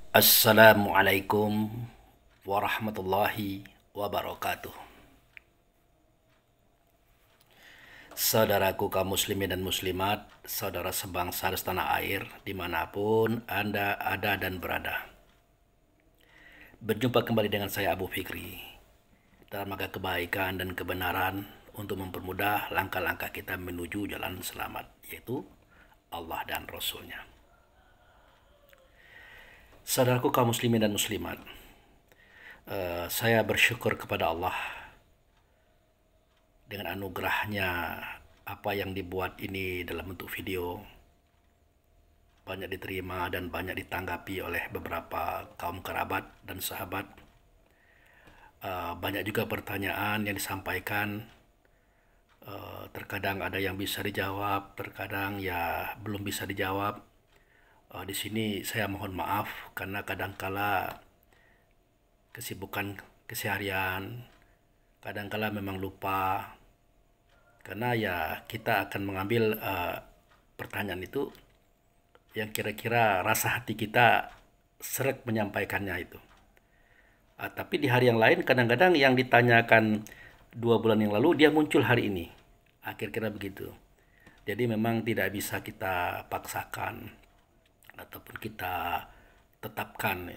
Assalamualaikum warahmatullahi wabarakatuh. Saudaraku kaum muslimin dan muslimat, saudara sebangsa setanah air, dimanapun Anda ada dan berada. Berjumpa kembali dengan saya Abu Fikri, dalam rangka kebaikan dan kebenaran untuk mempermudah langkah-langkah kita menuju jalan selamat, yaitu Allah dan Rasulnya. Saudaraku kaum muslimin dan muslimat, saya bersyukur kepada Allah dengan anugerahnya apa yang dibuat ini dalam bentuk video banyak diterima dan banyak ditanggapi oleh beberapa kaum kerabat dan sahabat. Banyak juga pertanyaan yang disampaikan. Terkadang ada yang bisa dijawab, terkadang ya belum bisa dijawab. Di sini saya mohon maaf karena kadangkala kesibukan keseharian, kadangkala memang lupa, karena ya kita akan mengambil pertanyaan itu yang kira-kira rasa hati kita seret menyampaikannya itu. Tapi di hari yang lain kadang-kadang yang ditanyakan 2 bulan yang lalu dia muncul hari ini. Kira-kira begitu. Jadi memang tidak bisa kita paksakan ataupun kita tetapkan.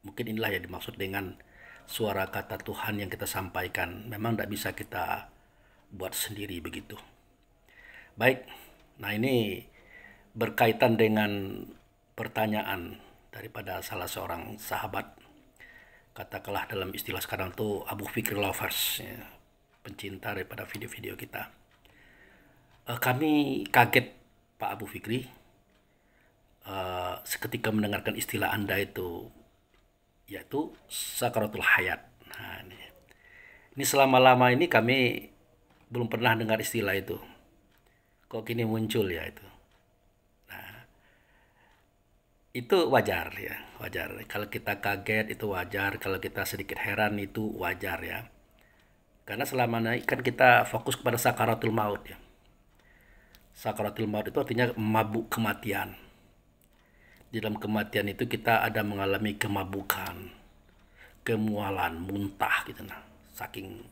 Mungkin inilah yang dimaksud dengan suara kata Tuhan yang kita sampaikan. Memang tidak bisa kita buat sendiri begitu. Baik, nah ini berkaitan dengan pertanyaan daripada salah seorang sahabat, katakanlah dalam istilah sekarang tuh Abu Fikri lovers, ya, pencinta daripada video-video kita. Kami kaget Pak Abu Fikri seketika mendengarkan istilah Anda itu, yaitu sakaratul hayat. Nah, ini selama-lama ini kami belum pernah dengar istilah itu. Kok kini muncul ya itu. Nah, itu wajar ya, wajar. Kalau kita kaget itu wajar, kalau kita sedikit heran itu wajar ya. Karena selama ini kan kita fokus kepada sakaratul maut ya. Sakaratul maut itu artinya mabuk kematian. Di dalam kematian itu kita ada mengalami kemabukan, kemualan, muntah gitu nah. Saking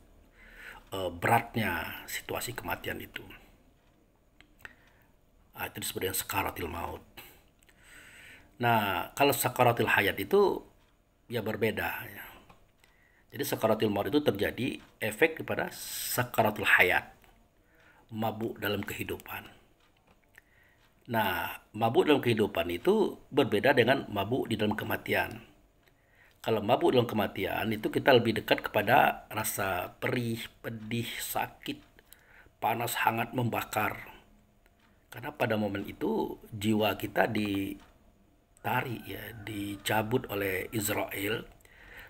beratnya situasi kematian itu. Itu disebut dengan sakaratul maut. Nah, kalau sakaratul hayat itu ya berbeda ya. Jadi sakaratul maut itu terjadi efek kepada sakaratul hayat, mabuk dalam kehidupan. Nah, mabuk dalam kehidupan itu berbeda dengan mabuk di dalam kematian. Kalau mabuk dalam kematian itu kita lebih dekat kepada rasa perih, pedih, sakit, panas, hangat, membakar. Karena pada momen itu jiwa kita ditarik ya, dicabut oleh Israel,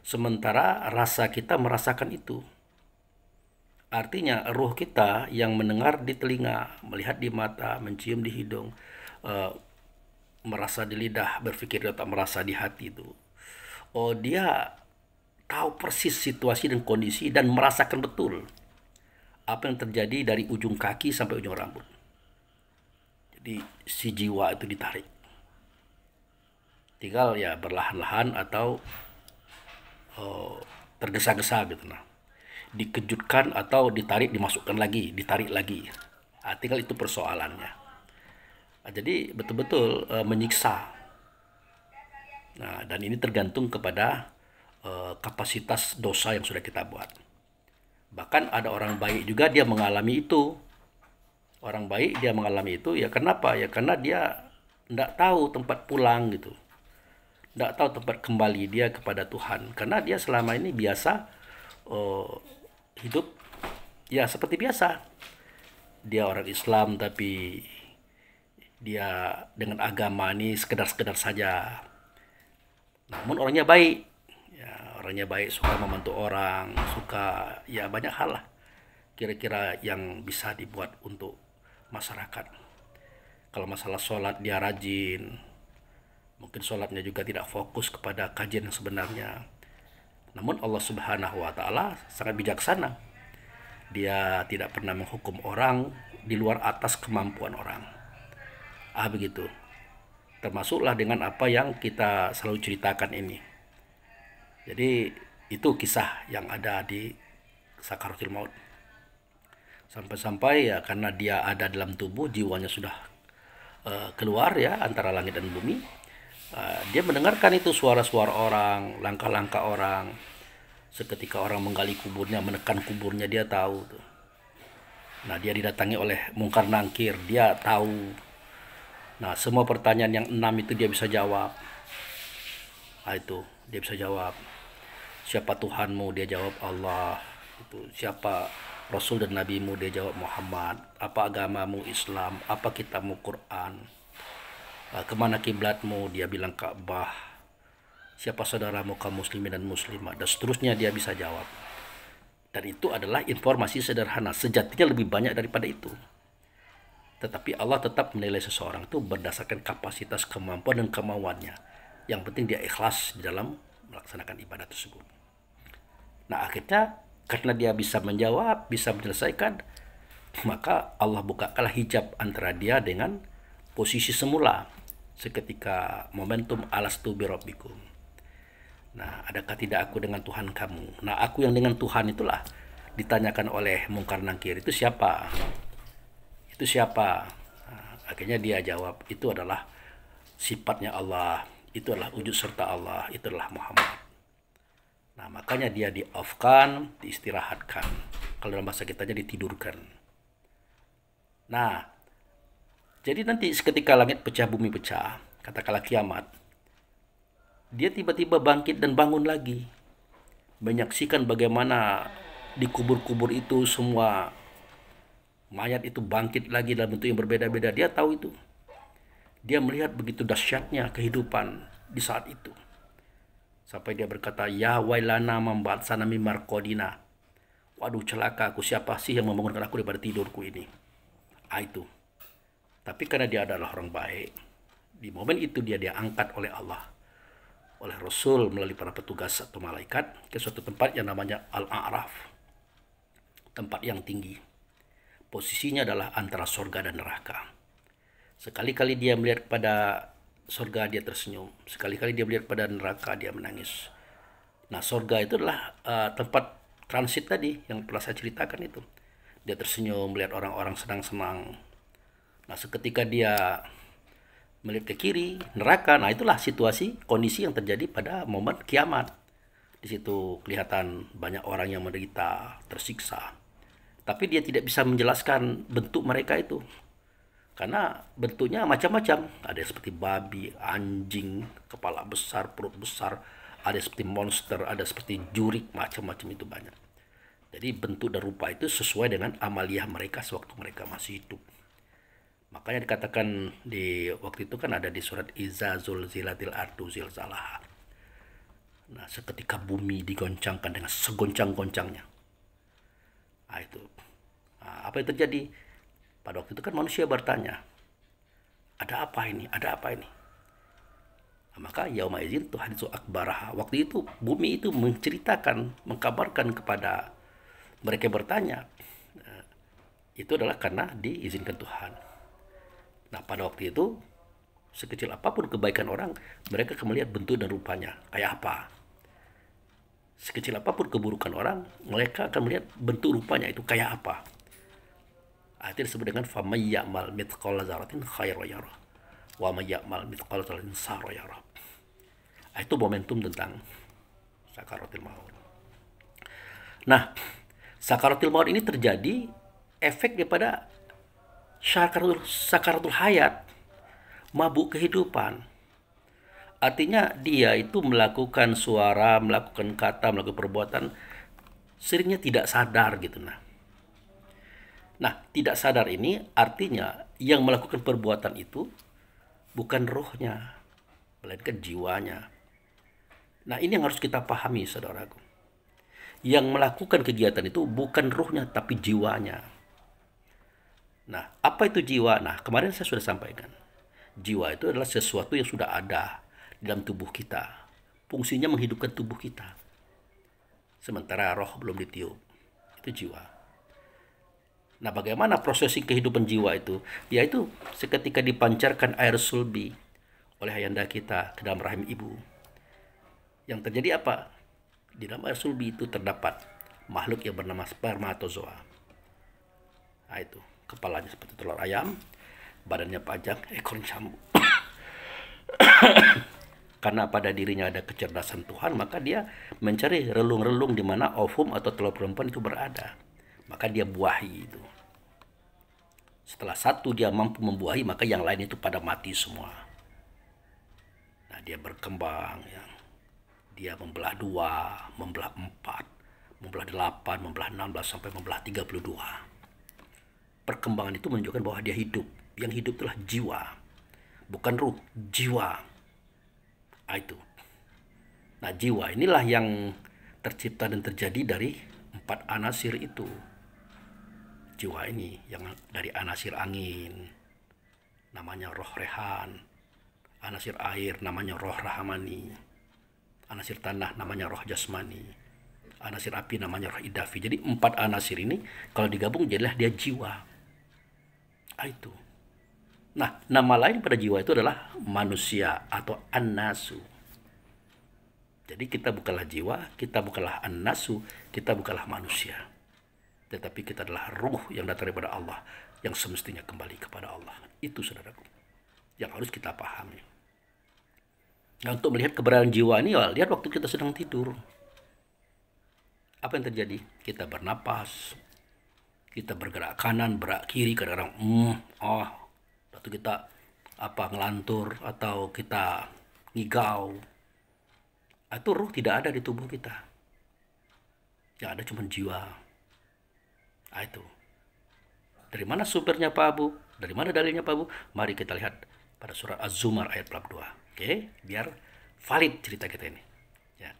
sementara rasa kita merasakan itu. Artinya ruh kita yang mendengar di telinga, melihat di mata, mencium di hidung, merasa di lidah, berpikir di otak, merasa di hati itu. Oh, dia tahu persis situasi dan kondisi dan merasakan betul apa yang terjadi dari ujung kaki sampai ujung rambut. Jadi si jiwa itu ditarik. Tinggal ya berlahan-lahan atau tergesa-gesa gitu nah. Dikejutkan atau ditarik, dimasukkan lagi, ditarik lagi. Tinggal itu persoalannya. Jadi betul-betul menyiksa. Nah, dan ini tergantung kepada kapasitas dosa yang sudah kita buat. Bahkan ada orang baik juga dia mengalami itu. Orang baik dia mengalami itu ya kenapa? Ya karena dia tidak tahu tempat pulang gitu. Tidak tahu tempat kembali dia kepada Tuhan. Karena dia selama ini biasa hidup ya seperti biasa. Dia orang Islam tapi dia dengan agama ini sekedar-sekedar saja. Namun orangnya baik. Ya, orangnya baik, suka membantu orang, suka ya banyak hal lah. Kira-kira yang bisa dibuat untuk masyarakat. Kalau masalah sholat dia rajin. Mungkin sholatnya juga tidak fokus kepada kajian yang sebenarnya. Namun Allah Subhanahu wa taala sangat bijaksana. Dia tidak pernah menghukum orang di luar atas kemampuan orang. Begitu. Termasuklah dengan apa yang kita selalu ceritakan ini. Jadi itu kisah yang ada di sakaratul maut. Sampai-sampai ya karena dia ada dalam tubuh, jiwanya sudah keluar ya antara langit dan bumi. Dia mendengarkan itu suara-suara orang, langkah-langkah orang. Seketika orang menggali kuburnya, menekan kuburnya, dia tahu tuh. Nah, dia didatangi oleh Mungkar Nangkir, dia tahu. Nah, semua pertanyaan yang 6 itu dia bisa jawab. Nah, itu dia bisa jawab. Siapa Tuhanmu? Dia jawab Allah. Itu siapa Rasul dan Nabimu? Dia jawab Muhammad. Apa agamamu? Islam. Apa kitabmu? Quran. Kemana kiblatmu? Dia bilang Ka'bah. Siapa saudaramu kaum muslimin dan muslimah? Dan seterusnya dia bisa jawab. Dan itu adalah informasi sederhana. Sejatinya lebih banyak daripada itu. Tetapi Allah tetap menilai seseorang itu berdasarkan kapasitas, kemampuan, dan kemauannya. Yang penting dia ikhlas di dalam melaksanakan ibadah tersebut. Nah, akhirnya karena dia bisa menjawab, bisa menyelesaikan, maka Allah bukakanlah hijab antara dia dengan posisi semula seketika momentum alastu birabbikum. Nah, adakah tidak aku dengan Tuhan kamu? Nah, aku yang dengan Tuhan itulah ditanyakan oleh Mungkar Nangkir, itu siapa? Itu siapa? Nah, akhirnya dia jawab, itu adalah sifatnya Allah, itu adalah wujud serta Allah, itu adalah Muhammad. Nah, makanya dia di-off-kan, diistirahatkan. Kalau dalam bahasa kitanya ditidurkan. Nah, jadi nanti seketika langit pecah, bumi pecah, katakanlah kiamat, dia tiba-tiba bangkit dan bangun lagi. Menyaksikan bagaimana di kubur-kubur itu semua mayat itu bangkit lagi dalam bentuk yang berbeda-beda. Dia tahu itu. Dia melihat begitu dahsyatnya kehidupan di saat itu. Sampai dia berkata, ya wailana membatsana mimar kodina. Waduh celaka aku, siapa sih yang membangunkan aku daripada tidurku ini. Itu. Tapi karena dia adalah orang baik, di momen itu dia diangkat oleh Allah, oleh Rasul melalui para petugas atau malaikat ke suatu tempat yang namanya Al-A'raf. Tempat yang tinggi. Posisinya adalah antara surga dan neraka. Sekali-kali dia melihat kepada surga, dia tersenyum. Sekali-kali dia melihat pada neraka, dia menangis. Nah, surga itu adalah tempat transit tadi yang telah saya ceritakan itu. Dia tersenyum melihat orang-orang senang-senang. Nah, seketika dia melihat ke kiri, neraka. Nah, itulah situasi, kondisi yang terjadi pada momen kiamat. Di situ kelihatan banyak orang yang menderita, tersiksa. Tapi dia tidak bisa menjelaskan bentuk mereka itu. Karena bentuknya macam-macam. Ada seperti babi, anjing, kepala besar, perut besar. Ada seperti monster, ada seperti jurik, macam-macam itu banyak. Jadi bentuk dan rupa itu sesuai dengan amaliah mereka sewaktu mereka masih hidup. Makanya dikatakan di waktu itu kan ada di surat Iza zulzilatil ardu zilzalaha. Nah, seketika bumi digoncangkan dengan segoncang-goncangnya. Nah, itu. Nah, apa yang terjadi? Pada waktu itu kan manusia bertanya, ada apa ini? Ada apa ini? Nah, maka yauma izin tuh haditsu akbaraha. Waktu itu bumi itu menceritakan, mengkabarkan kepada mereka yang bertanya. Itu adalah karena diizinkan Tuhan. Nah, pada waktu itu sekecil apapun kebaikan orang, mereka akan melihat bentuk dan rupanya kayak apa. Sekecil apapun keburukan orang, mereka akan melihat bentuk rupanya itu kayak apa. Itu disebut dengan faman ya'mal mithqala dzarratin khairan yarah wa may ya'mal mithqala dzarratin syarran yarah. Itu momentum tentang sakaratul maut. Nah, sakaratul maut ini terjadi efek daripada sakaratul hayat, mabuk kehidupan. Artinya dia itu melakukan suara, melakukan kata, melakukan perbuatan seringnya tidak sadar gitu. Nah, tidak sadar ini artinya yang melakukan perbuatan itu bukan rohnya, melainkan jiwanya. Nah, ini yang harus kita pahami, saudaraku. Yang melakukan kegiatan itu bukan rohnya, tapi jiwanya. Nah, apa itu jiwa? Nah, kemarin saya sudah sampaikan. Jiwa itu adalah sesuatu yang sudah ada di dalam tubuh kita. Fungsinya menghidupkan tubuh kita. Sementara roh belum ditiup. Itu jiwa. Nah, bagaimana prosesi kehidupan jiwa itu? Yaitu seketika dipancarkan air sulbi oleh ayahanda kita ke dalam rahim ibu. Yang terjadi apa? Di dalam air sulbi itu terdapat makhluk yang bernama spermatozoa. Nah, itu kepalanya seperti telur ayam, badannya panjang, ekornya cambuk. Karena pada dirinya ada kecerdasan Tuhan, maka dia mencari relung-relung di mana ovum atau telur perempuan itu berada. Maka dia buahi itu. Setelah satu dia mampu membuahi, maka yang lain itu pada mati semua. Nah, dia berkembang, ya. Dia membelah 2, membelah 4, membelah 8, membelah 16, sampai membelah 32. Perkembangan itu menunjukkan bahwa dia hidup. Yang hidup itulah jiwa. Bukan ruh, jiwa. Itu. Nah, jiwa inilah yang tercipta dan terjadi dari 4 anasir itu. Jiwa ini yang dari anasir angin, namanya roh rehan. Anasir air, namanya roh rahamani. Anasir tanah, namanya roh jasmani. Anasir api, namanya roh idafi. Jadi 4 anasir ini kalau digabung jadilah dia jiwa. Itu. Nah, nama lain pada jiwa itu adalah manusia atau an-nasu. Jadi kita bukanlah jiwa, kita bukanlah an-nasu, kita bukanlah manusia. Tetapi kita adalah ruh yang datang daripada Allah, yang semestinya kembali kepada Allah. Itu, saudaraku, yang harus kita pahami. Nah, untuk melihat keberadaan jiwa ini, ya, lihat waktu kita sedang tidur. Apa yang terjadi? Kita bernapas, kita bergerak kanan, bergerak kiri, kadang-kadang atau kita ngelantur, atau kita ngigau. Itu ruh tidak ada di tubuh kita. Yang ada cuma jiwa. Itu. Dari mana sumbernya Pak Abu? Dari mana dalilnya Pak Abu? Mari kita lihat pada surat Az-Zumar ayat 42. Oke, biar valid cerita kita ini. Ya.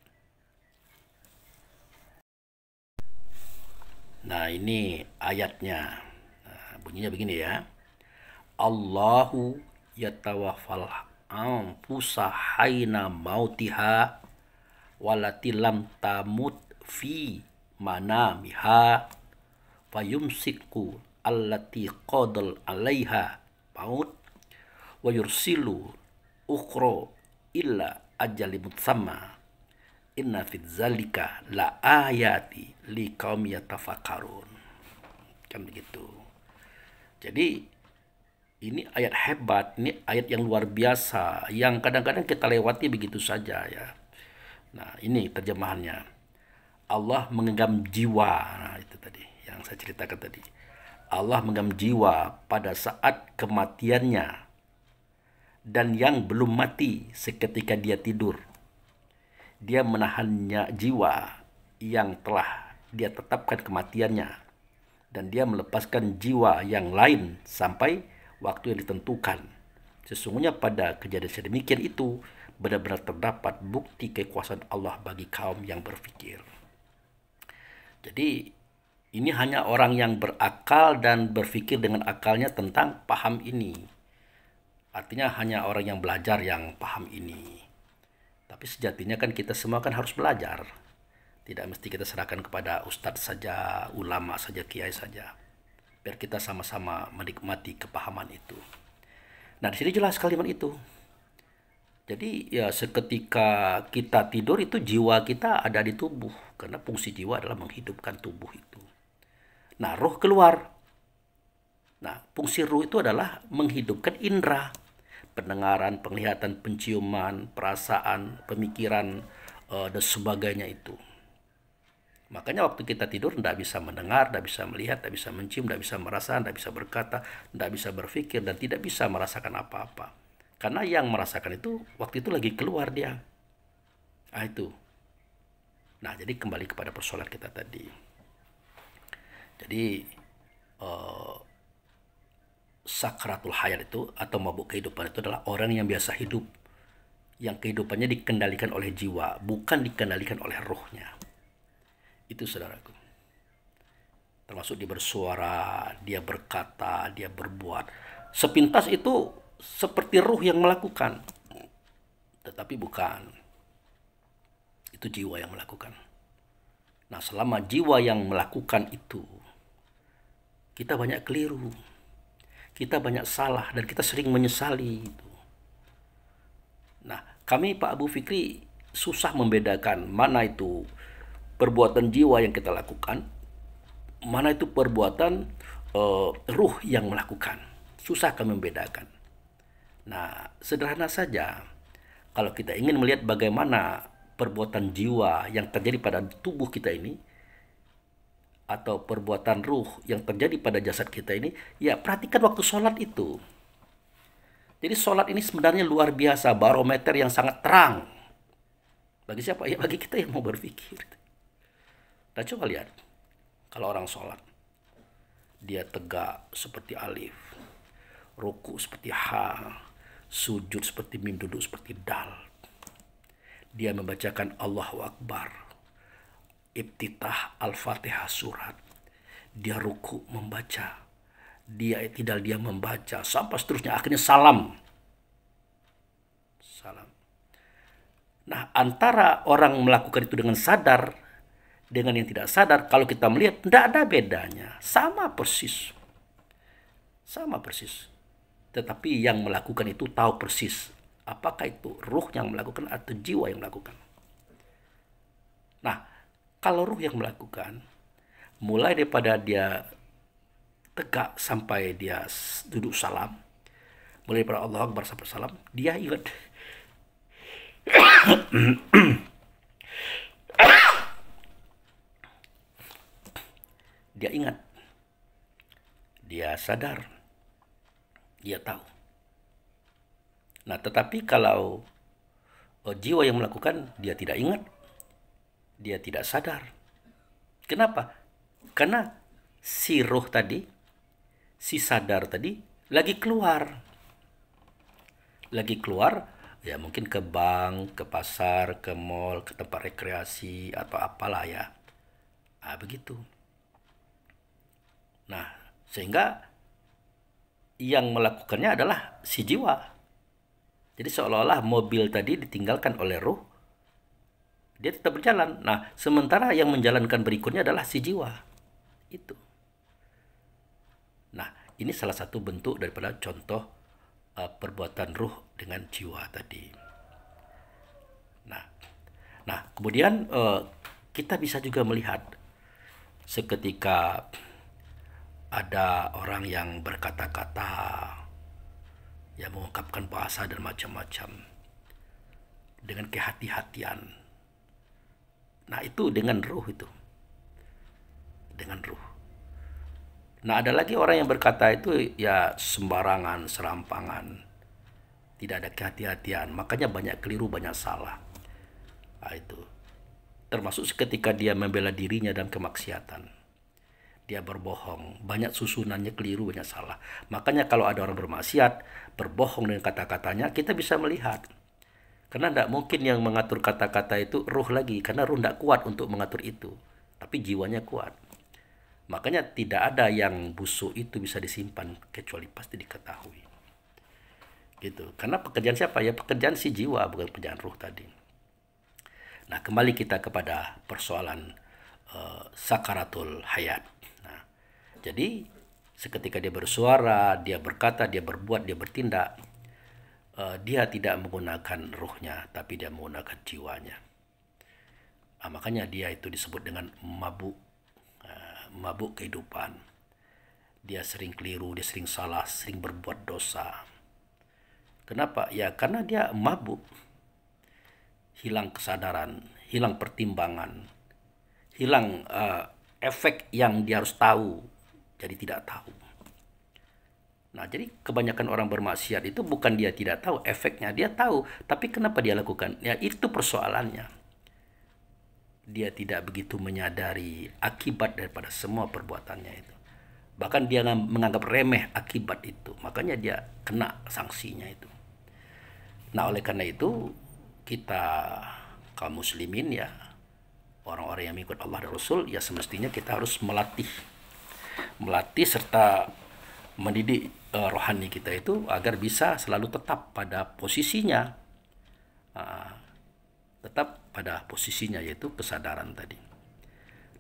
Nah, ini ayatnya. Nah, bunyinya begini ya. Allahu yatawaffal anfusa haina mautiha walati lam tamut fi manamiha fayumsiku allati qadal alaiha maut wa yursilu ukhra illa ajali musamma inna fi dzalika la ayati liqaumi yatafakkarun. Kan begitu. Jadi ini ayat hebat, ini ayat yang luar biasa, yang kadang-kadang kita lewati begitu saja ya. Nah, ini terjemahannya. Allah menggenggam jiwa. Nah, itu tadi yang saya ceritakan tadi. Allah menggenggam jiwa pada saat kematiannya. Dan yang belum mati seketika dia tidur. Dia menahannya jiwa yang telah dia tetapkan kematiannya. Dan dia melepaskan jiwa yang lain sampai waktu yang ditentukan. Sesungguhnya pada kejadian sedemikian itu benar-benar terdapat bukti kekuasaan Allah bagi kaum yang berpikir. Jadi ini hanya orang yang berakal dan berpikir dengan akalnya tentang paham ini. Artinya hanya orang yang belajar yang paham ini. Tapi sejatinya kan kita semua kan harus belajar. Tidak mesti kita serahkan kepada ustadz saja, ulama saja, kiai saja. Biar kita sama-sama menikmati kepahaman itu. Nah, di sini jelas kalimat itu. Jadi ya seketika kita tidur itu jiwa kita ada di tubuh. Karena fungsi jiwa adalah menghidupkan tubuh itu. Nah, roh keluar. Nah, fungsi roh itu adalah menghidupkan indera. Pendengaran, penglihatan, penciuman, perasaan, pemikiran, dan sebagainya itu. Makanya waktu kita tidur tidak bisa mendengar, tidak bisa melihat, tidak bisa mencium, tidak bisa merasa, tidak bisa berkata, tidak bisa berpikir, dan tidak bisa merasakan apa-apa. Karena yang merasakan itu waktu itu lagi keluar dia. Itu. Nah, jadi kembali kepada persoalan kita tadi. Jadi sakratul hayat itu atau mabuk kehidupan itu adalah orang yang biasa hidup, yang kehidupannya dikendalikan oleh jiwa, bukan dikendalikan oleh rohnya. Itu, saudaraku. Termasuk dia bersuara, dia berkata, dia berbuat. Sepintas itu seperti ruh yang melakukan. Tetapi bukan. Itu jiwa yang melakukan. Nah, selama jiwa yang melakukan itu, kita banyak keliru. Kita banyak salah dan kita sering menyesali itu. Nah, kami Pak Abu Fikri susah membedakan mana itu perbuatan jiwa yang kita lakukan, mana itu perbuatan ruh yang melakukan. Susah kami membedakan. Nah, sederhana saja. Kalau kita ingin melihat bagaimana perbuatan jiwa yang terjadi pada tubuh kita ini, atau perbuatan ruh yang terjadi pada jasad kita ini, ya perhatikan waktu sholat itu. Jadi sholat ini sebenarnya luar biasa, barometer yang sangat terang. Bagi siapa? Ya bagi kita yang mau berpikir. Nah coba lihat, kalau orang sholat, dia tegak seperti alif, ruku seperti ha, sujud seperti mim, duduk seperti dal. Dia membacakan Allahu Akbar, iftitah Al-Fatihah surat. Dia ruku membaca, dia tidak dia membaca, sampai seterusnya, akhirnya salam. Salam. Nah, antara orang melakukan itu dengan sadar dengan yang tidak sadar, kalau kita melihat tidak ada bedanya, sama persis. Sama persis. Tetapi yang melakukan itu tahu persis apakah itu ruh yang melakukan atau jiwa yang melakukan. Nah, kalau ruh yang melakukan, mulai daripada dia tegak sampai dia duduk salam, mulai daripada Allah Akbar sampai salam, dia ingat. Dia ingat. Dia sadar. Dia tahu. Nah, tetapi kalau jiwa yang melakukan, dia tidak ingat. Dia tidak sadar. Kenapa? Karena si roh tadi, si sadar tadi, lagi keluar. Lagi keluar, ya mungkin ke bank, ke pasar, ke mall, ke tempat rekreasi, atau apalah ya. Nah, begitu. Nah, sehingga yang melakukannya adalah si jiwa. Jadi seolah-olah mobil tadi ditinggalkan oleh ruh, dia tetap berjalan. Nah, sementara yang menjalankan berikutnya adalah si jiwa. Itu. Nah, ini salah satu bentuk daripada contoh perbuatan ruh dengan jiwa tadi. Nah, kemudian kita bisa juga melihat seketika ada orang yang berkata-kata, yang mengungkapkan bahasa dan macam-macam dengan kehati-hatian. Nah, itu dengan ruh itu. Dengan ruh. Nah, ada lagi orang yang berkata itu ya sembarangan, serampangan. Tidak ada kehati-hatian. Makanya banyak keliru, banyak salah. Nah, itu. Termasuk ketika dia membela dirinya dalam kemaksiatan. Dia berbohong, banyak susunannya keliru, banyak salah. Makanya kalau ada orang bermaksiat, berbohong dengan kata-katanya, kita bisa melihat. Karena tidak mungkin yang mengatur kata-kata itu ruh lagi, karena ruh tidak kuat untuk mengatur itu. Tapi jiwanya kuat. Makanya tidak ada yang busuk itu bisa disimpan, kecuali pasti diketahui. Gitu. Karena pekerjaan siapa? Ya pekerjaan si jiwa, bukan pekerjaan ruh tadi. Nah, kembali kita kepada persoalan sakaratul hayat. Jadi seketika dia bersuara, dia berkata, dia berbuat, dia bertindak, dia tidak menggunakan ruhnya, tapi dia menggunakan jiwanya. Makanya dia itu disebut dengan mabuk, mabuk kehidupan. Dia sering keliru, dia sering salah, sering berbuat dosa. Kenapa? Ya karena dia mabuk, hilang kesadaran, hilang pertimbangan, hilang efek yang dia harus tahu. Jadi tidak tahu. Nah, jadi kebanyakan orang bermaksiat itu bukan dia tidak tahu efeknya, dia tahu, tapi kenapa dia lakukan? Ya itu persoalannya. Dia tidak begitu menyadari akibat daripada semua perbuatannya itu. Bahkan dia menganggap remeh akibat itu, makanya dia kena sanksinya itu. Nah, oleh karena itu kita kaum muslimin ya, orang-orang yang mengikut Allah dan Rasul, ya semestinya kita harus melatih serta mendidik rohani kita itu agar bisa selalu tetap pada posisinya, yaitu kesadaran tadi.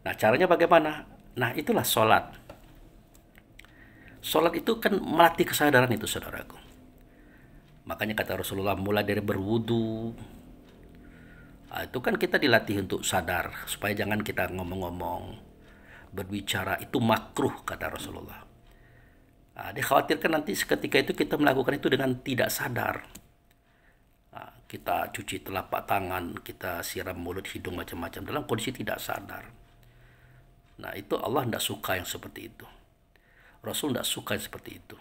Nah, caranya bagaimana? Nah, itulah sholat. Sholat itu kan melatih kesadaran itu, saudaraku. Makanya kata Rasulullah, mulai dari berwudu, itu kan kita dilatih untuk sadar supaya jangan kita ngomong-ngomong, berbicara itu makruh kata Rasulullah. Dia khawatirkan nanti seketika itu kita melakukan itu dengan tidak sadar. Kita cuci telapak tangan, kita siram mulut, hidung, macam-macam dalam kondisi tidak sadar. Nah, itu Allah tidak suka yang seperti itu. Rasul tidak suka yang seperti itu.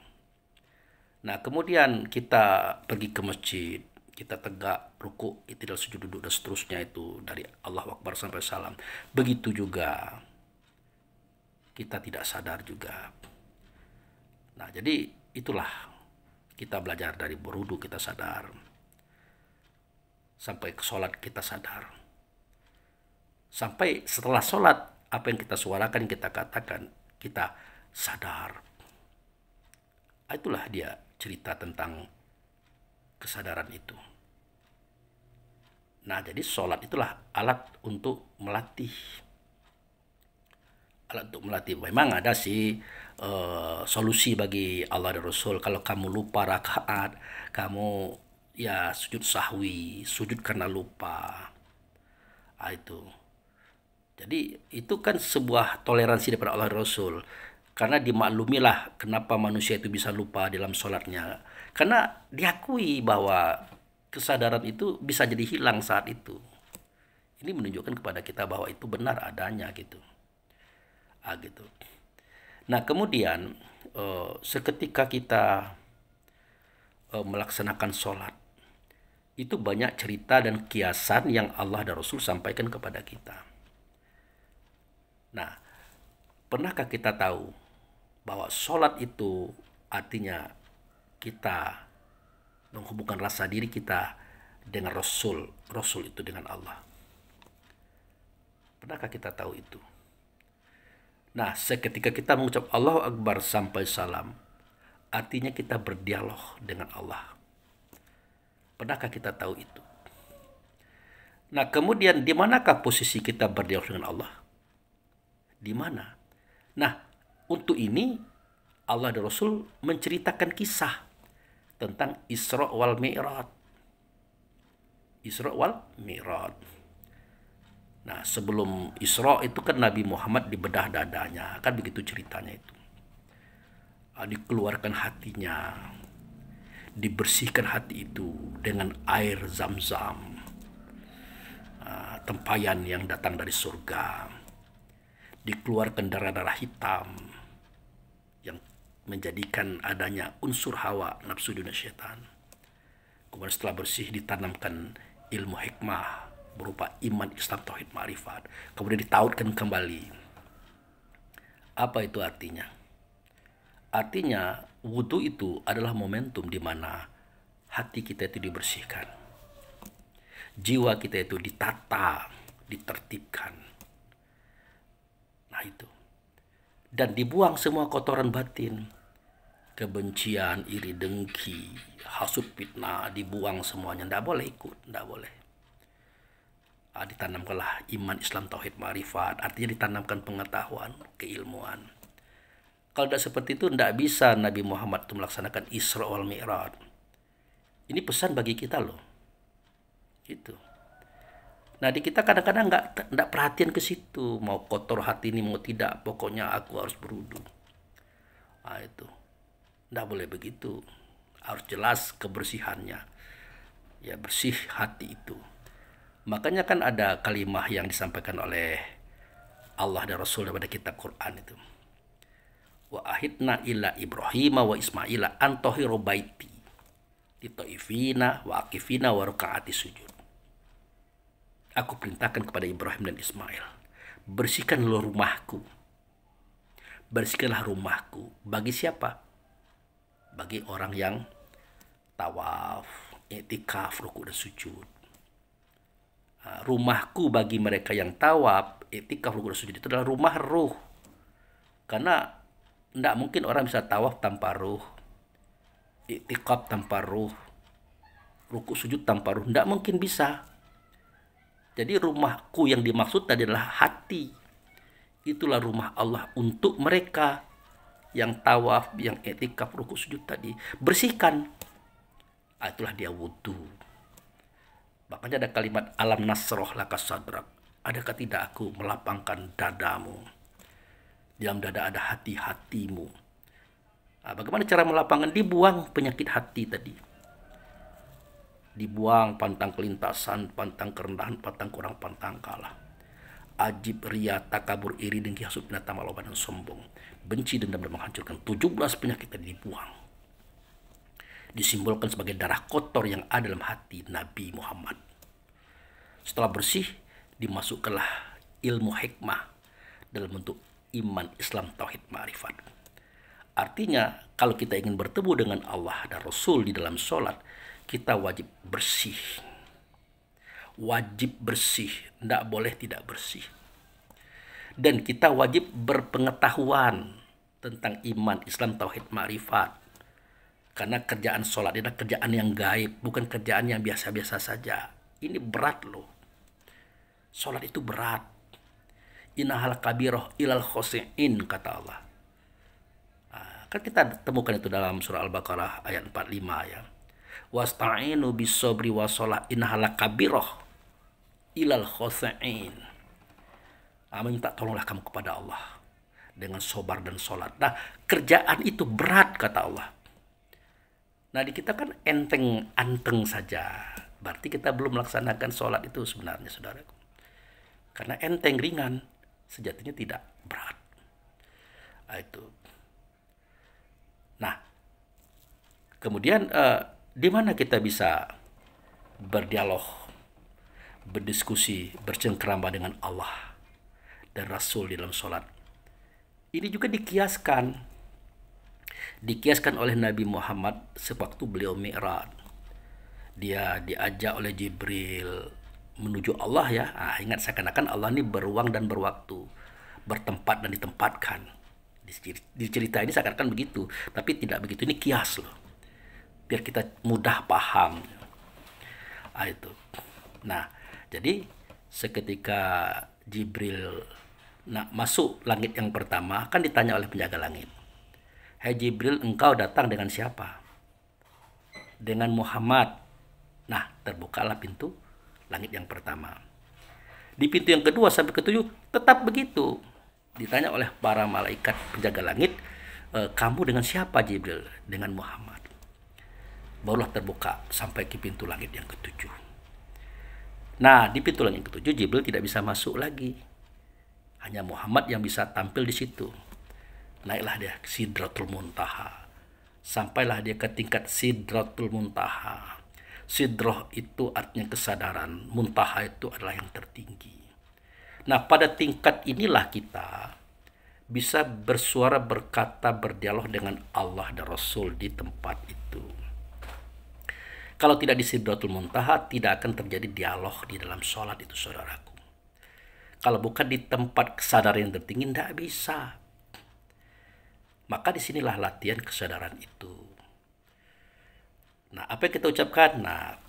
Nah, kemudian kita pergi ke masjid, kita tegak, ruku, i'tidal, sujud, duduk, dan seterusnya itu dari Allahu Akbar sampai salam. Begitu juga kita tidak sadar juga. Nah, jadi itulah kita belajar dari berwudu kita sadar. Sampai ke sholat kita sadar. Sampai setelah sholat, apa yang kita suarakan, kita katakan, kita sadar. Itulah dia cerita tentang kesadaran itu. Nah, jadi sholat itulah alat untuk melatih. Alat untuk melatih. Memang ada sih solusi bagi Allah dan Rasul. Kalau kamu lupa rakaat, kamu ya sujud sahwi, sujud karena lupa. Itu. Jadi itu kan sebuah toleransi daripada Allah dan Rasul. Karena dimaklumilah kenapa manusia itu bisa lupa dalam sholatnya. Karena diakui bahwa kesadaran itu bisa jadi hilang saat itu. Ini menunjukkan kepada kita bahwa itu benar adanya gitu. Gitu. Nah, kemudian seketika kita melaksanakan sholat, itu banyak cerita dan kiasan yang Allah dan Rasul sampaikan kepada kita. Nah, pernahkah kita tahu bahwa sholat itu artinya kita menghubungkan rasa diri kita dengan Rasul, Rasul itu dengan Allah? Pernahkah kita tahu itu? Nah, seketika kita mengucap Allahu Akbar sampai salam, artinya kita berdialog dengan Allah. Pernahkah kita tahu itu? Nah, kemudian di manakah posisi kita berdialog dengan Allah? Di mana? Nah, untuk ini Allah dan Rasul menceritakan kisah tentang Isra wal Mi'raj. Isra wal Mi'raj. Nah, sebelum Isra itu kan Nabi Muhammad dibedah dadanya, kan begitu ceritanya itu. Dikeluarkan hatinya, dibersihkan hati itu dengan air zam-zam, tempayan yang datang dari surga, dikeluarkan darah-darah hitam yang menjadikan adanya unsur hawa, nafsu dunia syaitan. Kemudian setelah bersih ditanamkan ilmu hikmah berupa iman, Islam, tauhid, ma'rifat. Kemudian ditautkan kembali. Apa itu artinya? Artinya wudhu itu adalah momentum di mana hati kita itu dibersihkan, jiwa kita itu ditata, ditertibkan. Nah itu. Dan dibuang semua kotoran batin, kebencian, iri, dengki, hasud, fitnah, dibuang semuanya. Tidak boleh ikut, tidak boleh. Ditanamkanlah iman, Islam, tauhid, ma'rifat. Artinya ditanamkan pengetahuan, keilmuan. Kalau tidak seperti itu, tidak bisa Nabi Muhammad itu melaksanakan Isra wal Mi'raj. Ini pesan bagi kita loh. Gitu. Nah, di kita kadang-kadang nggak perhatian ke situ. Mau kotor hati ini, mau tidak. Pokoknya aku harus berwudu. Nah, itu. Tidak boleh begitu. Harus jelas kebersihannya. Ya, bersih hati itu. Makanya kan ada kalimah yang disampaikan oleh Allah dan Rasul daripada kitab Quran itu. Wa ahidna ila Ibrahim wa Ismaila an tahiru baiti litaifina wa akifina wa rukaati sujud. Aku perintahkan kepada Ibrahim dan Ismail, bersihkanlah rumahku. Bersihkanlah rumahku. Bagi siapa? Bagi orang yang tawaf, i'tikaf, ruku dan sujud. Rumahku bagi mereka yang tawaf, i'tikaf, ruku dan sujud itu adalah rumah ruh. Karena tidak mungkin orang bisa tawaf tanpa ruh, i'tikaf tanpa ruh, ruku sujud tanpa ruh. Tidak mungkin bisa. Jadi rumahku yang dimaksud adalah hati. Itulah rumah Allah untuk mereka yang tawaf, yang i'tikaf, ruku sujud tadi. Bersihkan. Itulah dia wudhu. Makanya ada kalimat alam nasroh laka sadrak. Adakah tidak aku melapangkan dadamu? Di dalam dada ada hati-hatimu. Bagaimana cara melapangkan? Dibuang penyakit hati tadi. Dibuang pantang kelintasan, pantang kerendahan, pantang kurang, pantang kalah. Ajib, ria, takabur, iri, dengki, hasud, binatang, malu, dan sombong. Benci, dendam, dan menghancurkan. 17 penyakit tadi dibuang. Disimbolkan sebagai darah kotor yang ada dalam hati Nabi Muhammad. Setelah bersih, dimasukkanlah ilmu hikmah dalam bentuk iman, Islam, tauhid, ma'rifat. Artinya, kalau kita ingin bertemu dengan Allah dan Rasul di dalam sholat, kita wajib bersih. Wajib bersih, tidak boleh tidak bersih. Dan kita wajib berpengetahuan tentang iman, Islam, tauhid, ma'rifat. Karena kerjaan sholat adalah kerjaan yang gaib, bukan kerjaan yang biasa-biasa saja. Ini berat loh. Sholat itu berat. Innahal kabiroh ilal khosi'in, kata Allah. Kan kita temukan itu dalam surah Al-Baqarah ayat 45 ya. Wasta'inu bisobri wasolah innahal kabiroh ilal khosi'in. Minta tolonglah kamu kepada Allah dengan sabar dan sholat. Nah, kerjaan itu berat, kata Allah. Nah, di kita kan enteng-anteng saja. Berarti kita belum melaksanakan sholat itu sebenarnya, saudaraku. Karena enteng, ringan, sejatinya tidak berat. Itu. Nah, kemudian di mana kita bisa berdialog, berdiskusi, bercengkerama dengan Allah dan Rasul di dalam sholat? Ini juga dikiaskan oleh Nabi Muhammad sewaktu beliau Mi'raj. Dia diajak oleh Jibril menuju Allah ya. Ingat, seakan-akan Allah ini beruang dan berwaktu, bertempat dan ditempatkan. Di cerita ini seakan-akan begitu, tapi tidak begitu. Ini kias loh, biar kita mudah paham. Itu. Nah, jadi seketika Jibril masuk langit yang pertama, kan ditanya oleh penjaga langit, "Hai Jibril, engkau datang dengan siapa?" "Dengan Muhammad." Nah, terbukalah pintu langit yang pertama. Di pintu yang kedua sampai ketujuh tetap begitu. Ditanya oleh para malaikat penjaga langit, "Kamu dengan siapa Jibril?" "Dengan Muhammad." Barulah terbuka sampai ke pintu langit yang ketujuh. Nah, di pintu langit yang ketujuh Jibril tidak bisa masuk lagi. Hanya Muhammad yang bisa tampil di situ. Naiklah dia ke Sidratul Muntaha. Sampailah dia ke tingkat Sidratul Muntaha. Sidrah itu artinya kesadaran, muntaha itu adalah yang tertinggi. Nah, pada tingkat inilah kita bisa bersuara, berkata, berdialog dengan Allah dan Rasul di tempat itu. Kalau tidak di Sidratul Muntaha, tidak akan terjadi dialog di dalam sholat itu, saudaraku. Kalau bukan di tempat kesadaran yang tertinggi, tidak bisa. Maka disinilah latihan kesadaran itu. Nah, apa yang kita ucapkan? Nah,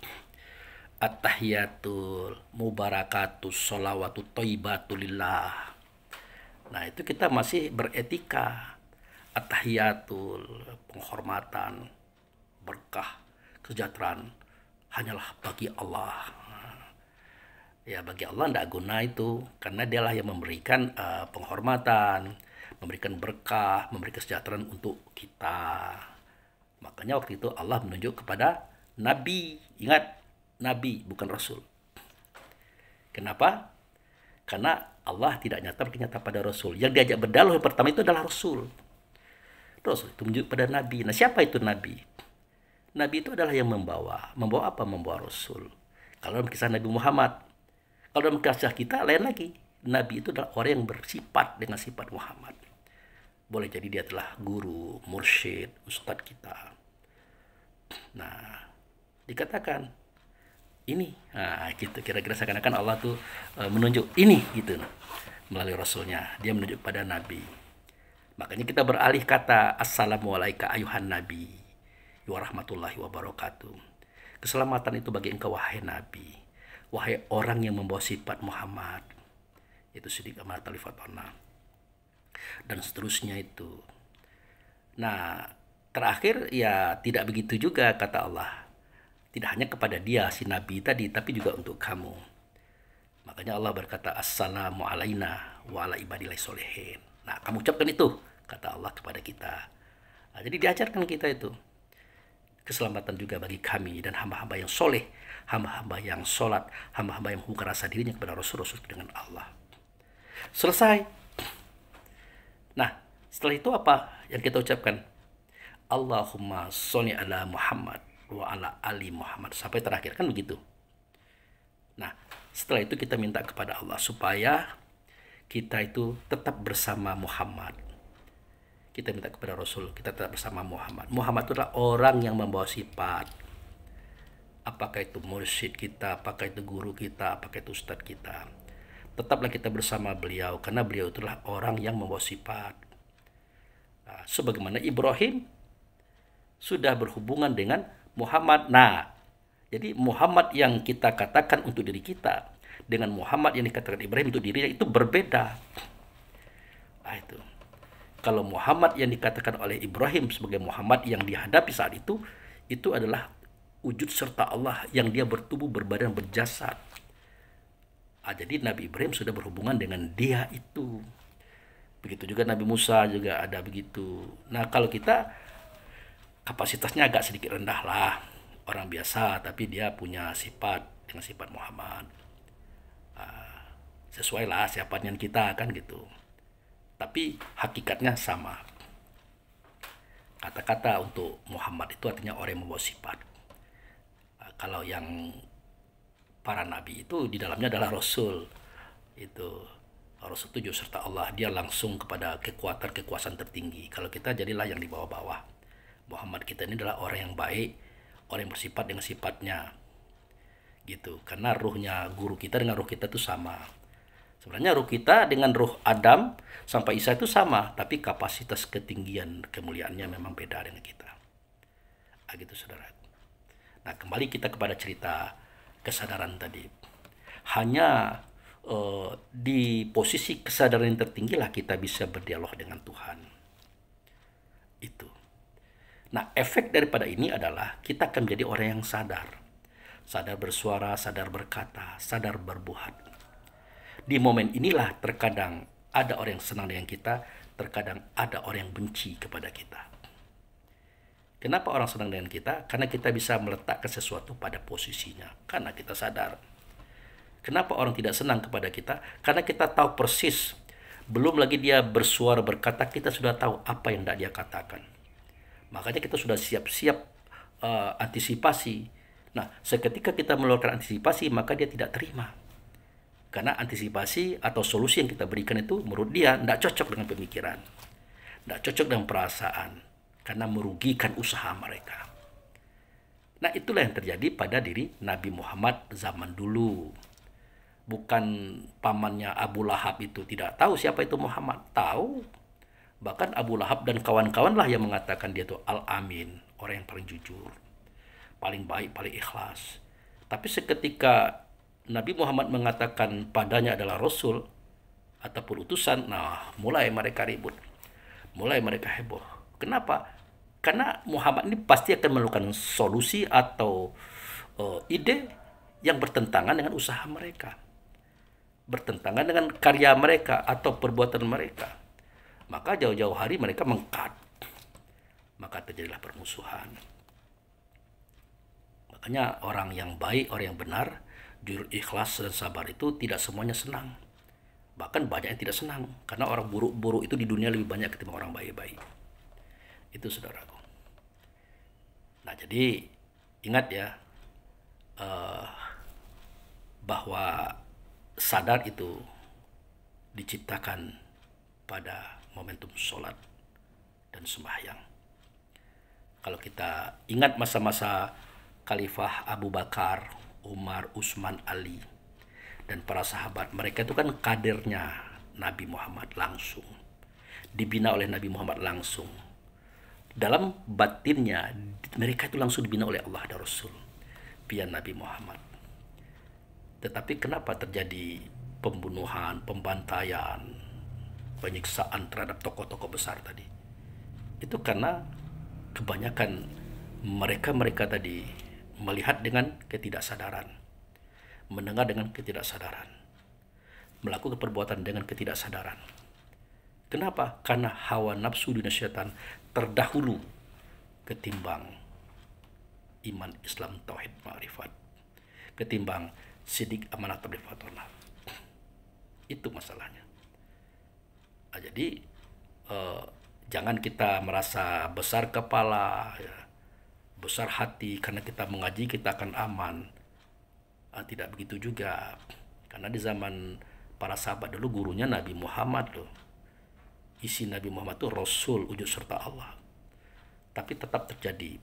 at-tahiyatul mubarakatus sholawatu thayyibatulillah. Nah, itu kita masih beretika. At-tahiyatul, penghormatan, berkah, kesejahteraan hanyalah bagi Allah. Ya, bagi Allah tidak guna itu, karena dialah yang memberikan penghormatan, memberikan berkah, memberikan kesejahteraan untuk kita. Makanya waktu itu Allah menunjuk kepada Nabi. Ingat, Nabi bukan Rasul. Kenapa? Karena Allah tidak nyata pada Rasul. Yang diajak berdialog yang pertama itu adalah Rasul. Rasul itu menunjuk pada Nabi. Nah, siapa itu Nabi? Nabi itu adalah yang membawa. Membawa apa? Membawa Rasul. Kalau dalam kisah Nabi Muhammad. Kalau dalam kisah kita lain lagi. Nabi itu adalah orang yang bersifat dengan sifat Muhammad. Boleh jadi dia adalah guru, mursyid, ustadz kita. Nah, dikatakan ini, gitu kira-kira seakan-akan Allah tuh menunjuk ini gitu, melalui Rasulnya. Dia menunjuk pada Nabi. Makanya kita beralih kata assalamualaikum ayuhan Nabi warahmatullahi wabarakatuh. Keselamatan itu bagi engkau wahai Nabi, wahai orang yang membawa sifat Muhammad. Itu Siddiq Amanat Al-Fatona dan seterusnya itu. Nah, terakhir ya tidak begitu juga kata Allah. Tidak hanya kepada dia, si Nabi tadi, tapi juga untuk kamu. Makanya Allah berkata, Assalamu alaina wa ala ibadillah solehin. Nah, kamu ucapkan itu, kata Allah kepada kita. Nah, jadi diajarkan kita itu. Keselamatan juga bagi kami dan hamba-hamba yang soleh, hamba-hamba yang sholat, hamba-hamba yang menghubungkan rasa dirinya kepada Rasul-Rasul dengan Allah. Selesai. Nah, setelah itu apa yang kita ucapkan? Allahumma sholli ala Muhammad wa ala ali Muhammad. Sampai terakhir, kan begitu. Nah, setelah itu kita minta kepada Allah supaya kita itu tetap bersama Muhammad. Kita minta kepada Rasul, kita tetap bersama Muhammad. Muhammad itu adalah orang yang membawa sifat. Apakah itu mursyid kita, apakah itu guru kita, apakah itu ustadz kita. Tetaplah kita bersama beliau, karena beliau itulah orang yang membawa sifat. Nah, sebagaimana Ibrahim sudah berhubungan dengan Muhammad. Nah, jadi Muhammad yang kita katakan untuk diri kita dengan Muhammad yang dikatakan Ibrahim untuk dirinya itu berbeda. Nah, kalau Muhammad yang dikatakan oleh Ibrahim sebagai Muhammad yang dihadapi saat itu adalah wujud serta Allah yang dia bertubuh, berbadan, berjasad. Jadi Nabi Ibrahim sudah berhubungan dengan dia itu. Begitu juga Nabi Musa juga ada begitu. Nah, kalau kita kapasitasnya agak sedikit rendah lah, orang biasa, tapi dia punya sifat dengan sifat Muhammad. Sesuai lah siapanya kita kan gitu. Tapi hakikatnya sama. Kata-kata untuk Muhammad itu artinya orang yang membawa sifat. Kalau yang para nabi itu di dalamnya adalah Rasul. Itu Rasul itu serta Allah, dia langsung kepada kekuatan kekuasaan tertinggi. Kalau kita jadilah yang di bawah-bawah. Muhammad kita ini adalah orang yang baik, orang yang bersifat dengan sifatnya. Gitu. Karena ruhnya guru kita dengan ruh kita itu sama. Sebenarnya ruh kita dengan ruh Adam sampai Isa itu sama, tapi kapasitas ketinggian kemuliaannya memang beda dengan kita. Gitu saudara. Nah, kembali kita kepada cerita kesadaran tadi. Hanya di posisi kesadaran yang tertinggi lah kita bisa berdialog dengan Tuhan. Itu. Nah, efek daripada ini adalah kita akan menjadi orang yang sadar. Sadar bersuara, sadar berkata, sadar berbuat. Di momen inilah terkadang ada orang yang senang dengan kita, terkadang ada orang yang benci kepada kita. Kenapa orang senang dengan kita? Karena kita bisa meletakkan sesuatu pada posisinya, karena kita sadar. Kenapa orang tidak senang kepada kita? Karena kita tahu persis, belum lagi dia bersuara berkata, kita sudah tahu apa yang tidak dia katakan. Makanya kita sudah siap-siap antisipasi. Nah, seketika kita mengeluarkan antisipasi, maka dia tidak terima. Karena antisipasi atau solusi yang kita berikan itu menurut dia tidak cocok dengan pemikiran. Tidak cocok dengan perasaan. Karena merugikan usaha mereka. Nah, itulah yang terjadi pada diri Nabi Muhammad zaman dulu. Bukan pamannya Abu Lahab itu tidak tahu siapa itu Muhammad. Tahu. Bahkan Abu Lahab dan kawan-kawan lah yang mengatakan dia itu Al-Amin. Orang yang paling jujur. Paling baik, paling ikhlas. Tapi seketika Nabi Muhammad mengatakan padanya adalah Rasul ataupun utusan, nah mulai mereka ribut. Mulai mereka heboh. Kenapa? Karena Muhammad ini pasti akan melakukan solusi atau ide yang bertentangan dengan usaha mereka. Bertentangan dengan karya mereka atau perbuatan mereka. Maka jauh-jauh hari mereka mengkat. Maka terjadilah permusuhan. Makanya orang yang baik, orang yang benar, jujur, ikhlas, dan sabar itu tidak semuanya senang. Bahkan banyak yang tidak senang. Karena orang buruk-buruk itu di dunia lebih banyak ketimbang orang baik-baik. Itu saudaraku. Nah, jadi ingat ya, bahwa sadar itu diciptakan pada momentum sholat dan sembahyang. Kalau kita ingat masa-masa Khalifah Abu Bakar, Umar, Utsman, Ali, dan para sahabat, mereka itu kan kadernya Nabi Muhammad langsung. Dibina oleh Nabi Muhammad langsung. Dalam batinnya, mereka itu langsung dibina oleh Allah dan Rasul. Via Nabi Muhammad. Tetapi kenapa terjadi pembunuhan, pembantaian, penyiksaan terhadap tokoh-tokoh besar tadi? Itu karena kebanyakan mereka tadi melihat dengan ketidaksadaran, mendengar dengan ketidaksadaran, melakukan perbuatan dengan ketidaksadaran. Kenapa? Karena hawa nafsu dunia syaitan terdahulu ketimbang iman Islam tauhid ma'rifat, ketimbang sidik amanah tabligh fatona. Itu masalahnya. Jadi jangan kita merasa besar kepala, ya, besar hati karena kita mengaji kita akan aman. Tidak begitu juga. Karena di zaman para sahabat dulu gurunya Nabi Muhammad loh. Isi Nabi Muhammad itu Rasul, wujud serta Allah. Tapi tetap terjadi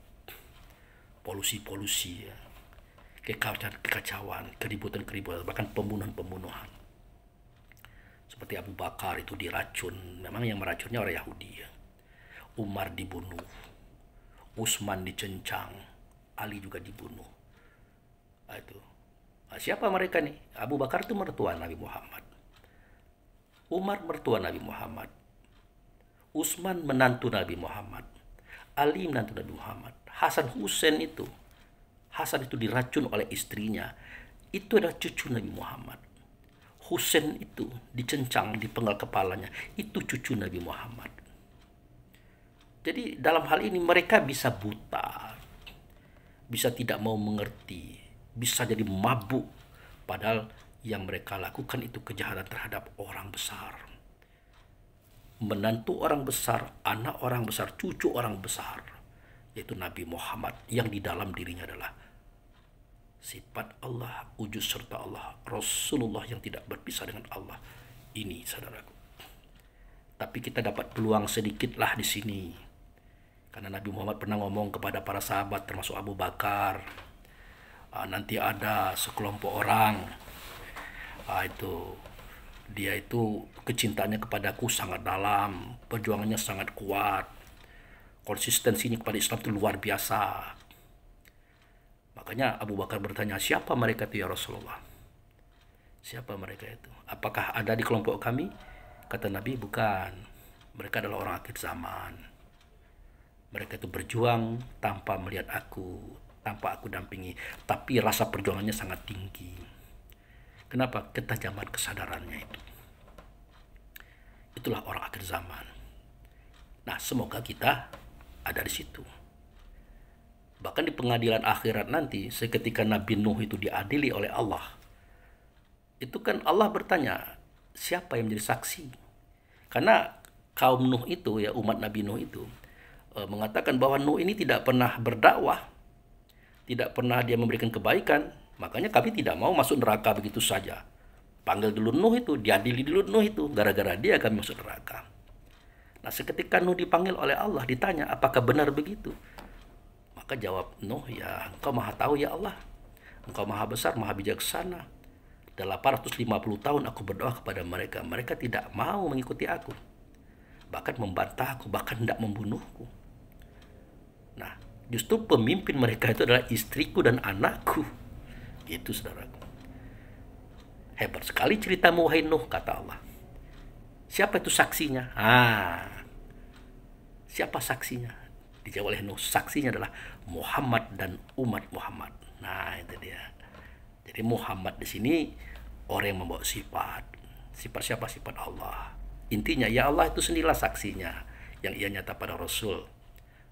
polusi-polusi, ya, kekacauan, keributan-keributan, bahkan pembunuhan-pembunuhan. Seperti Abu Bakar itu diracun, memang yang meracunnya orang Yahudi, ya. Umar dibunuh, Utsman dicencang, Ali juga dibunuh. Itu. Siapa mereka nih? Abu Bakar itu mertua Nabi Muhammad. Umar mertua Nabi Muhammad. Utsman menantu Nabi Muhammad. Ali menantu Nabi Muhammad. Hasan itu diracun oleh istrinya. Itu adalah cucu Nabi Muhammad. Husain itu dicencang, dipenggal kepalanya. Itu cucu Nabi Muhammad. Jadi dalam hal ini mereka bisa buta, bisa tidak mau mengerti, bisa jadi mabuk. Padahal yang mereka lakukan itu kejahatan terhadap orang besar. Menantu orang besar, anak orang besar, cucu orang besar, yaitu Nabi Muhammad, yang di dalam dirinya adalah sifat Allah, wujud serta Allah, Rasulullah yang tidak berpisah dengan Allah. Ini, saudaraku. Tapi kita dapat peluang sedikitlah di sini. Karena Nabi Muhammad pernah ngomong kepada para sahabat, termasuk Abu Bakar, nanti ada sekelompok orang, dia itu kecintaannya kepadaku sangat dalam, perjuangannya sangat kuat, konsistensinya kepada Islam itu luar biasa. Makanya Abu Bakar bertanya, siapa mereka itu ya Rasulullah? Siapa mereka itu? Apakah ada di kelompok kami? Kata Nabi, bukan. Mereka adalah orang akhir zaman. Mereka itu berjuang tanpa melihat aku, tanpa aku dampingi, tapi rasa perjuangannya sangat tinggi. Kenapa? Ketajaman kesadarannya itu. Itulah orang akhir zaman. Nah, semoga kita ada di situ. Bahkan di pengadilan akhirat nanti, seketika Nabi Nuh itu diadili oleh Allah, itu kan Allah bertanya, siapa yang menjadi saksi? Karena kaum Nuh itu, ya umat Nabi Nuh itu, mengatakan bahwa Nuh ini tidak pernah berdakwah, tidak pernah dia memberikan kebaikan, makanya kami tidak mau masuk neraka begitu saja. Panggil dulu Nuh itu, diadili dulu Nuh itu, gara-gara dia kami masuk neraka. Nah, seketika Nuh dipanggil oleh Allah, ditanya, apakah benar begitu? Maka jawab Nuh, ya engkau maha tahu ya Allah, engkau maha besar, maha bijaksana. Dalam 850 tahun aku berdoa kepada mereka, mereka tidak mau mengikuti aku, bahkan membantah aku, bahkan tidak membunuhku. Nah, justru pemimpin mereka itu adalah istriku dan anakku. Itu, saudaraku. Hebat sekali ceritamu, wahai Nuh, kata Allah. Siapa itu saksinya? Siapa saksinya? Dijawab oleh Nuh, saksinya adalah Muhammad dan umat Muhammad. Nah, itu dia. Jadi Muhammad di sini orang yang membawa sifat. Sifat siapa? Sifat Allah. Intinya, ya Allah itu sendirilah saksinya, yang ia nyata pada Rasul.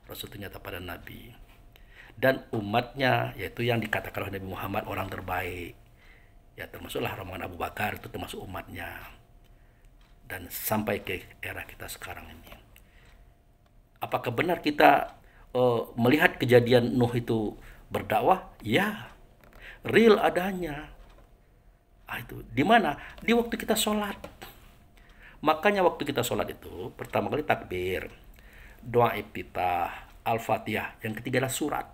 Rasul itu nyata pada Nabi. Dan umatnya, yaitu yang dikatakan oleh Nabi Muhammad orang terbaik. Ya, termasuklah rombongan Abu Bakar, itu termasuk umatnya. Dan sampai ke era kita sekarang ini. Apakah benar kita melihat kejadian Nuh itu berdakwah? Ya, real adanya. Itu di mana? Di waktu kita sholat. Makanya waktu kita sholat itu pertama kali takbir, doa iftitah, al-fatihah, yang ketiga adalah surat.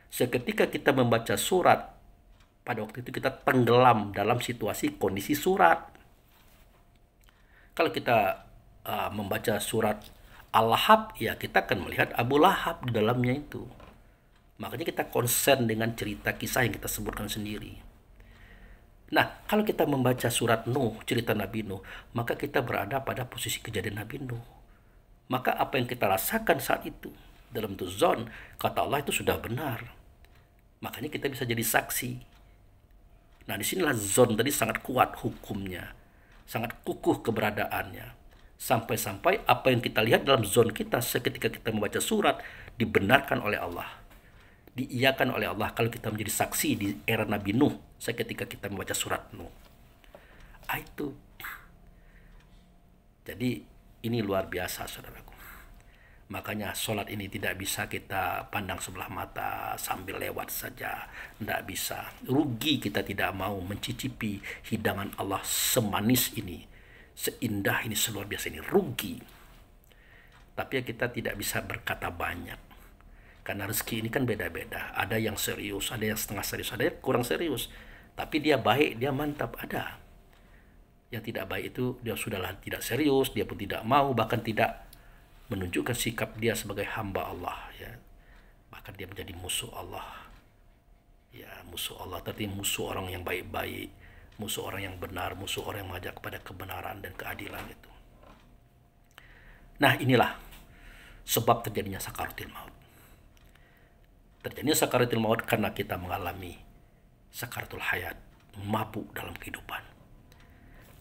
Seketika kita membaca surat, pada waktu itu kita tenggelam dalam situasi kondisi surat. Kalau kita membaca surat Al-Lahab, ya kita akan melihat Abu Lahab di dalamnya itu. Makanya kita konsen dengan cerita kisah yang kita sebutkan sendiri. Nah, kalau kita membaca surat Nuh, cerita Nabi Nuh, maka kita berada pada posisi kejadian Nabi Nuh. Maka apa yang kita rasakan saat itu, dalam bentuk zon, kata Allah itu sudah benar. Makanya kita bisa jadi saksi. Nah, disinilah zon tadi sangat kuat hukumnya, sangat kukuh keberadaannya. Sampai-sampai apa yang kita lihat dalam zon kita seketika kita membaca surat dibenarkan oleh Allah, diiyakan oleh Allah kalau kita menjadi saksi di era Nabi Nuh seketika kita membaca surat Nuh. Itu. Jadi ini luar biasa, saudaraku. Makanya sholat ini tidak bisa kita pandang sebelah mata sambil lewat saja. Tidak bisa. Rugi kita tidak mau mencicipi hidangan Allah semanis ini, seindah ini, seluar biasa ini. Rugi. Tapi kita tidak bisa berkata banyak. Karena rezeki ini kan beda-beda. Ada yang serius, ada yang setengah serius, ada yang kurang serius. Tapi dia baik, dia mantap, ada. Yang tidak baik itu dia sudahlah tidak serius, dia pun tidak mau, bahkan tidak menunjukkan sikap dia sebagai hamba Allah, ya. Bahkan dia menjadi musuh Allah. Ya, musuh Allah, tapi musuh orang yang baik-baik, musuh orang yang benar, musuh orang yang mengajak kepada kebenaran dan keadilan itu. Nah, inilah sebab terjadinya sakaratul maut. Terjadinya sakaratul maut karena kita mengalami sakaratul hayat, mabuk dalam kehidupan.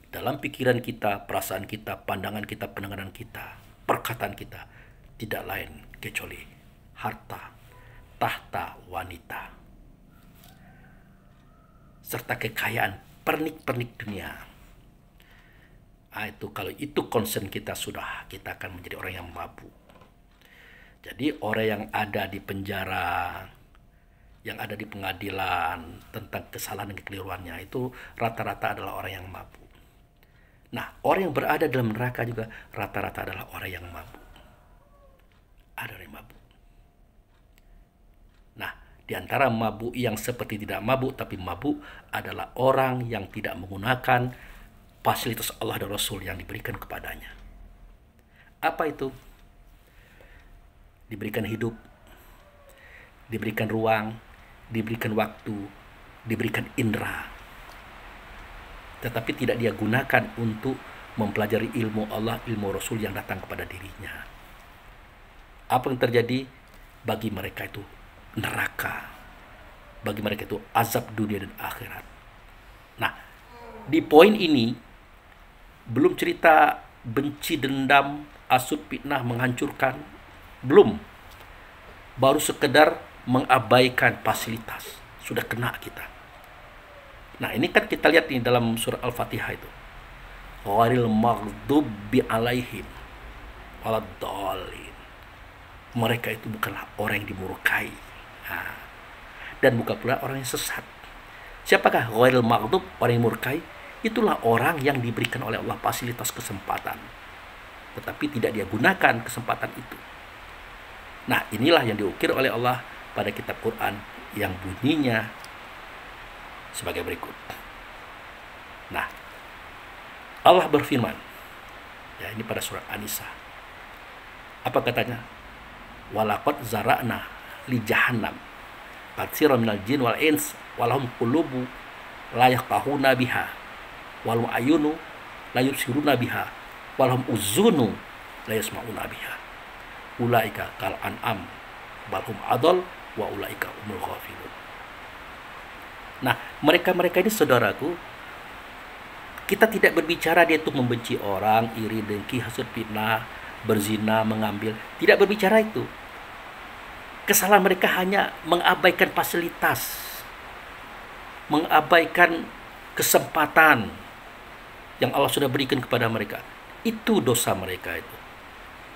Dalam pikiran kita, perasaan kita, pandangan kita, pendengaran kita, perkataan kita tidak lain kecuali harta, tahta, wanita, serta kekayaan, pernik-pernik dunia. Itu kalau itu concern kita, sudah kita akan menjadi orang yang mabuk. Jadi orang yang ada di penjara, yang ada di pengadilan tentang kesalahan dan kekeliruannya itu rata-rata adalah orang yang mabuk. Nah, orang yang berada dalam neraka juga rata-rata adalah orang yang mabuk. Ada orang yang mabuk. Nah, di antara mabuk yang seperti tidak mabuk tapi mabuk adalah orang yang tidak menggunakan fasilitas Allah dan Rasul yang diberikan kepadanya. Apa itu? Diberikan hidup, diberikan ruang, diberikan waktu, diberikan indera. Tetapi tidak dia gunakan untuk mempelajari ilmu Allah, ilmu Rasul yang datang kepada dirinya. Apa yang terjadi? Bagi mereka itu neraka. Bagi mereka itu azab dunia dan akhirat. Nah, di poin ini belum cerita benci, dendam, hasut, fitnah, menghancurkan. Belum. Baru sekedar mengabaikan fasilitas. Sudah kena kita. Nah, ini kan kita lihat nih dalam surah Al-Fatihah itu. Ghairil maghdubi alaihim waladdallin. Mereka itu bukanlah orang yang dimurkai. Dan bukan pula orang yang sesat. Siapakah ghairil maghdub, orang yang murkai? Itulah orang yang diberikan oleh Allah fasilitas kesempatan, tetapi tidak dia gunakan kesempatan itu. Nah, inilah yang diukir oleh Allah pada kitab Quran yang bunyinya sebagai berikut. Nah, Allah berfirman, ya, ini pada surat An-Nisa. Apa katanya? Walaqad zara'na li jahannam katsiran minal jin wal ins walahum qulubu la yafqahuna biha walahum ayunu la yubsiruna biha walahum uzunu la yasma'una biha ulaika kal an'am balhum adall wa ulaika umul ghafilun. Nah, mereka-mereka ini, saudaraku, kita tidak berbicara dia itu membenci orang, iri, dengki, hasut, fitnah, berzina, mengambil. Tidak berbicara itu. Kesalahan mereka hanya mengabaikan fasilitas, mengabaikan kesempatan yang Allah sudah berikan kepada mereka. Itu dosa mereka itu.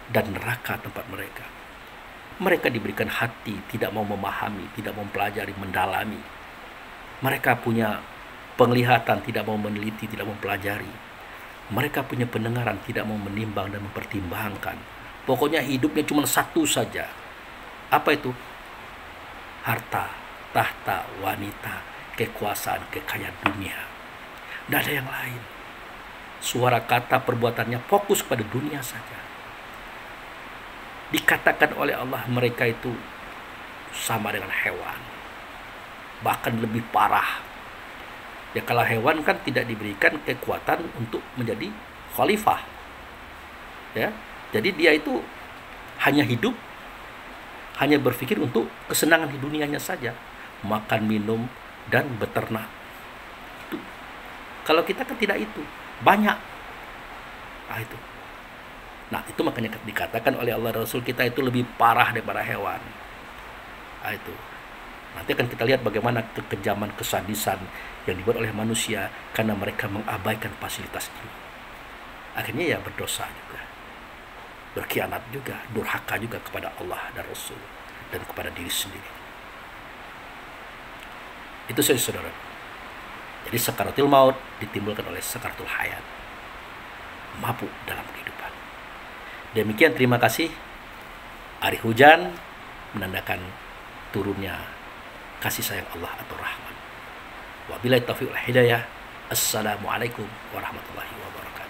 Dan neraka tempat mereka. Mereka diberikan hati, tidak mau memahami, tidak mau mempelajari, mendalami. Mereka punya penglihatan, tidak mau meneliti, tidak mau mempelajari. Mereka punya pendengaran, tidak mau menimbang dan mempertimbangkan. Pokoknya hidupnya cuma satu saja. Apa itu? Harta, tahta, wanita, kekuasaan, kekayaan dunia. Tidak ada yang lain. Suara kata perbuatannya fokus pada dunia saja. Dikatakan oleh Allah mereka itu sama dengan hewan. Bahkan lebih parah. Ya, kalau hewan kan tidak diberikan kekuatan untuk menjadi khalifah. Ya, jadi dia itu hanya hidup, hanya berpikir untuk kesenangan di dunianya saja. makan, minum, dan beternak. Itu. Kalau kita kan tidak itu, banyak. Itu. Nah, itu makanya dikatakan oleh Allah Rasul kita itu lebih parah daripada hewan. Itu. Nanti akan kita lihat bagaimana kekejaman, kesadisan yang dibuat oleh manusia karena mereka mengabaikan fasilitas ini. Akhirnya ya berdosa juga, berkhianat juga, durhaka juga kepada Allah dan Rasul dan kepada diri sendiri. Itu saudara. Jadi sakaratul maut ditimbulkan oleh sakaratul hayat, mabuk dalam kehidupan. Demikian, terima kasih. Hari hujan menandakan turunnya kasih sayang Allah atau rahmat. Wabillahi taufiq wal hidayah. Assalamualaikum warahmatullahi wabarakatuh.